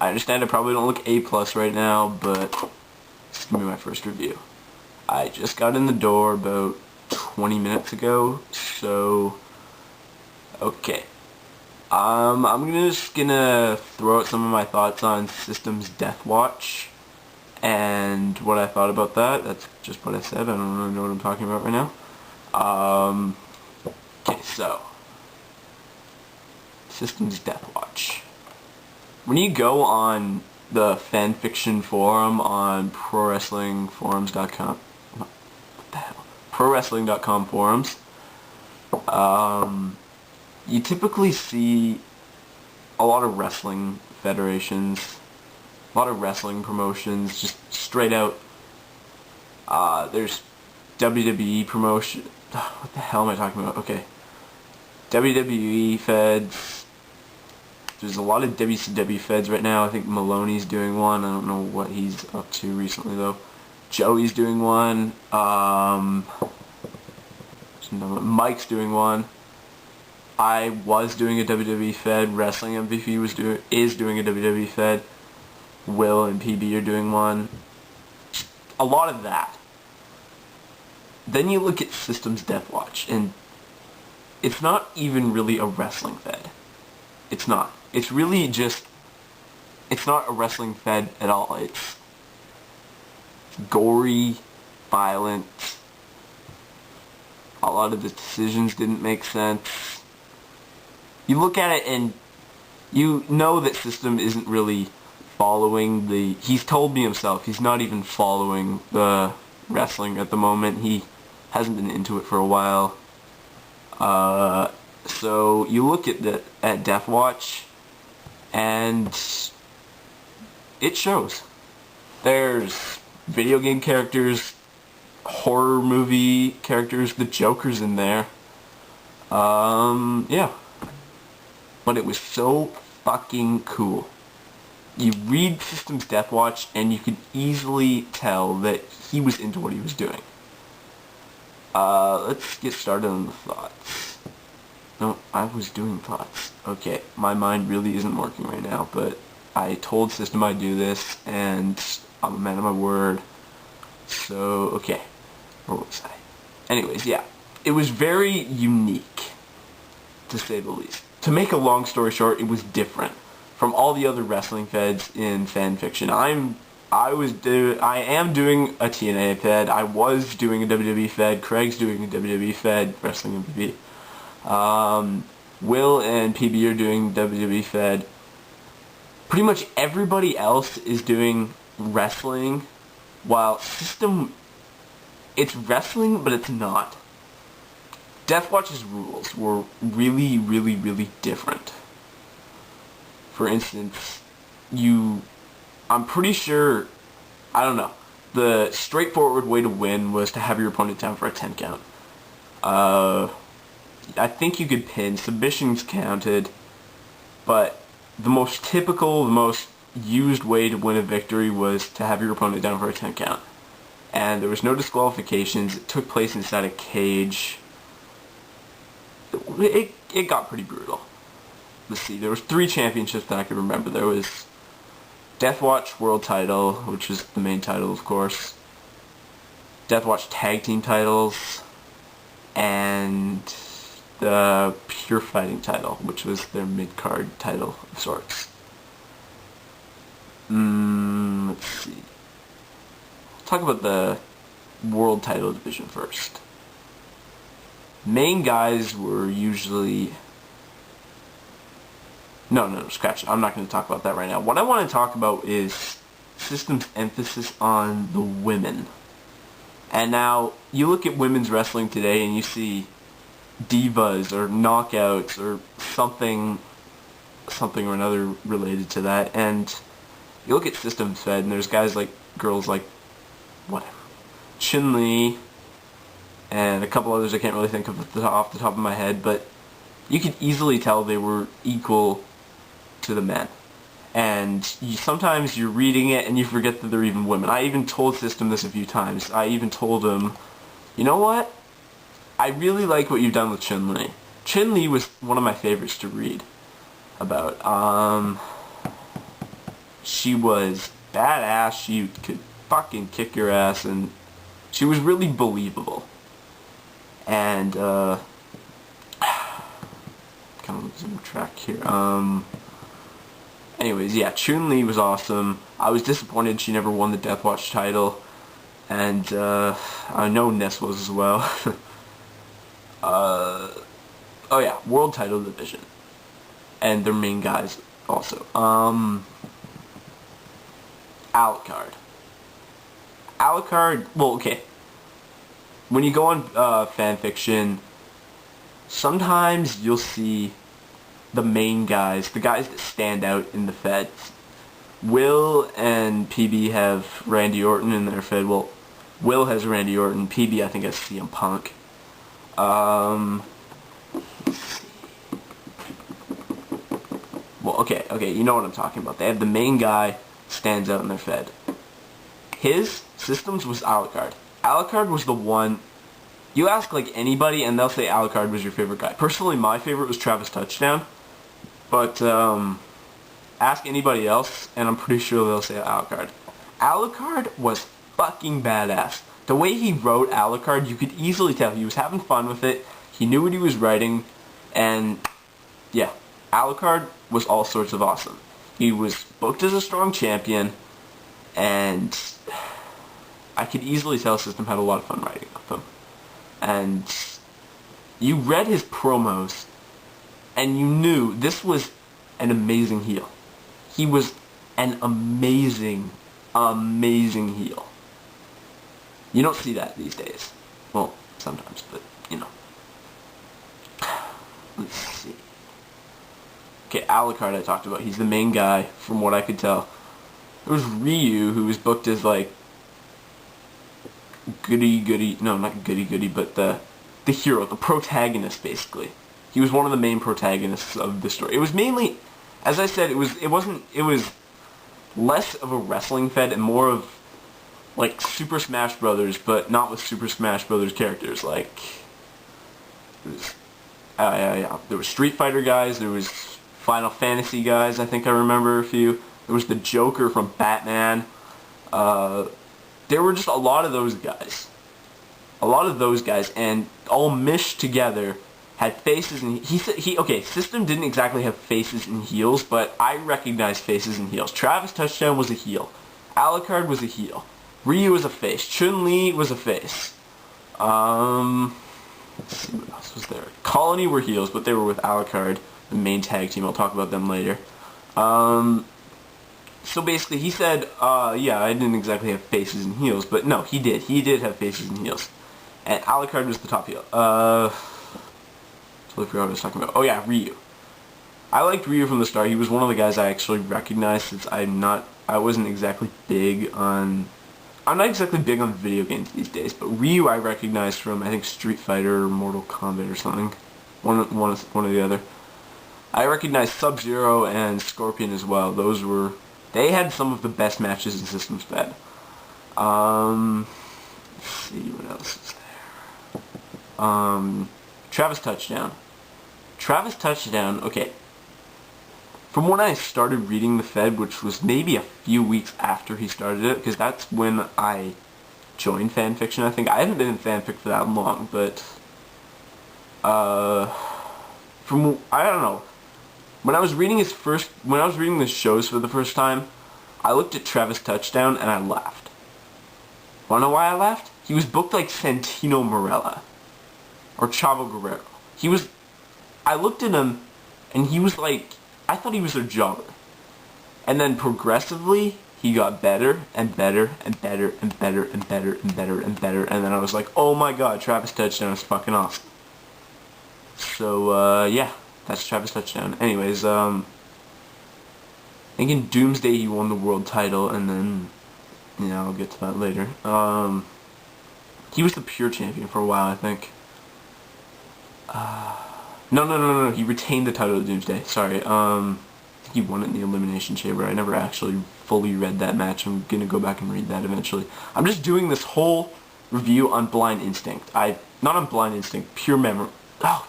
I understand I probably don't look A+ right now, but this is going to be my first review. I just got in the door about 20 minutes ago, so okay. I'm just gonna throw out some of my thoughts on System's Death Watch and what I thought about that. That's just what I said. I don't really know what I'm talking about right now. Okay, so System's Death Watch. When you go on the fanfiction forum on prowrestlingforums.com, what the hell? Prowrestling.com forums, you typically see a lot of wrestling federations, a lot of wrestling promotions, just straight out. There's WWE promotion. What the hell am I talking about? Okay. WWE feds. There's a lot of WCW feds right now. I think Maloney's doing one. I don't know what he's up to recently though. Joey's doing one. Mike's doing one. I was doing a WWE Fed. Wrestling MVP is doing a WWE Fed. Will and PB are doing one. A lot of that. Then you look at System's Death Watch, and it's not even really a wrestling Fed. It's not. It's really just. It's not a wrestling Fed at all. It's gory, violent. A lot of the decisions didn't make sense. You look at it and you know that System isn't really following he's told me himself, he's not even following the wrestling at the moment. He hasn't been into it for a while. So you look at Death Watch and it shows. There's video game characters, horror movie characters, the Joker's in there. Yeah. But it was so fucking cool. You read System's Death Watch and you could easily tell that he was into what he was doing. Let's get started on the thoughts. No, I was doing thoughts. Okay, my mind really isn't working right now, but I told System I'd do this, and I'm a man of my word. So, okay. Where was I? Anyways, yeah. It was very unique, to say the least. To make a long story short, it was different from all the other wrestling feds in fanfiction. I am doing a TNA fed. I was doing a WWE fed. Craig's doing a WWE fed. Wrestling MVP. Will and PB are doing WWE fed. Pretty much everybody else is doing wrestling, while System, it's wrestling, but it's not. Deathwatch's rules were really, really, really different. For instance, I'm pretty sure, I don't know, the straightforward way to win was to have your opponent down for a 10 count. I think you could pin, submissions counted, but the most typical, the most used way to win a victory was to have your opponent down for a 10 count. And there was no disqualifications. It took place inside a cage. It got pretty brutal. Let's see, there was 3 championships that I could remember. There was Deathwatch World Title, which is the main title, of course. Deathwatch Tag Team titles, and the Pure Fighting title, which was their mid-card title of sorts. Let's see. Let's talk about the World Title division first. Main guys were usually... No, scratch it. I'm not going to talk about that right now. What I want to talk about is System's emphasis on the women. And now, you look at women's wrestling today and you see divas or knockouts or something or another related to that, and you look at System's Fed and there's girls like, whatever, Chun-Li, and a couple others I can't really think of off the top of my head, but you could easily tell they were equal to the men. And sometimes you're reading it and you forget that they're even women. I even told System this a few times. I even told him, you know what? I really like what you've done with Chun-Li. Chun-Li was one of my favorites to read about. she was badass. She could fucking kick your ass, and she was really believable. And kind of losing track here. Anyways, yeah, Chun-Li was awesome. I was disappointed she never won the Deathwatch title, and I know Ness was as well. Oh yeah, world title division, and their main guys also. Alucard. Alucard, well, okay. When you go on fanfiction, sometimes you'll see the main guys, the guys that stand out in the feds. Will and PB have Randy Orton in their fed. Well, Will has Randy Orton. PB, I think, has CM Punk. Well, okay, you know what I'm talking about. They have the main guy stands out in their fed. His systems was Alucard. Alucard was the one. You ask like anybody, and they'll say Alucard was your favorite guy. Personally, my favorite was Travis Touchdown. But ask anybody else, and I'm pretty sure they'll say Alucard. Alucard was fucking badass. The way he wrote Alucard, you could easily tell he was having fun with it. He knew what he was writing, and yeah, Alucard was all sorts of awesome. He was booked as a strong champion, and I could easily tell System had a lot of fun writing with him. And you read his promos, and you knew this was an amazing heel. He was an amazing, amazing heel. You don't see that these days. Well, sometimes, but, you know. Let's see. Okay, Alucard I talked about. He's the main guy, from what I could tell. There was Ryu, who was booked as, like, no, not goody, but the hero, the protagonist, basically. He was one of the main protagonists of the story. It was mainly, as I said, it was less of a wrestling fed and more of like Super Smash Brothers, but not with Super Smash Brothers characters. Like there was Street Fighter guys, there was Final Fantasy guys. I think I remember a few. There was the Joker from Batman. There were just a lot of those guys. And all meshed together, had faces and okay, System didn't exactly have faces and heels, but I recognized faces and heels. Travis Touchdown was a heel. Alucard was a heel. Ryu was a face. Chun-Li was a face. Let's see what else was there. Colony were heels, but they were with Alucard, the main tag team. I'll talk about them later. So basically, he said, yeah, I didn't exactly have faces and heels, but no, he did. He did have faces and heels. And Alucard was the top heel. So I forgot what I was talking about. Oh yeah, Ryu. I liked Ryu from the start. He was one of the guys I actually recognized, since I'm not exactly big on video games these days, but Ryu I recognized from, I think, Street Fighter or Mortal Kombat or something. One or the other. I recognized Sub-Zero and Scorpion as well. They had some of the best matches in System's Fed. Let's see what else is there. Travis Touchdown. Travis Touchdown, okay. From when I started reading the Fed, which was maybe a few weeks after he started it, because that's when I joined fanfiction, I think. I haven't been in fanfic for that long, but I don't know. When I was reading the shows for the first time, I looked at Travis Touchdown and I laughed. Wanna know why I laughed? He was booked like Santino Marella. Or Chavo Guerrero. I looked at him and he was like, I thought he was their jobber. And then progressively, he got better and better and better and better and better and better and better. And then I was like, oh my god, Travis Touchdown is fucking awesome. So, yeah. That's Travis Touchdown. Anyways, I think in Doomsday he won the world title, and then, yeah, I'll get to that later. He was the pure champion for a while, I think. No, he retained the title of Doomsday, sorry. I think he won it in the Elimination Chamber. I never actually fully read that match. I'm gonna go back and read that eventually. I'm just doing this whole review on Blind Instinct. Not on Blind Instinct, Pure Memory. Oh,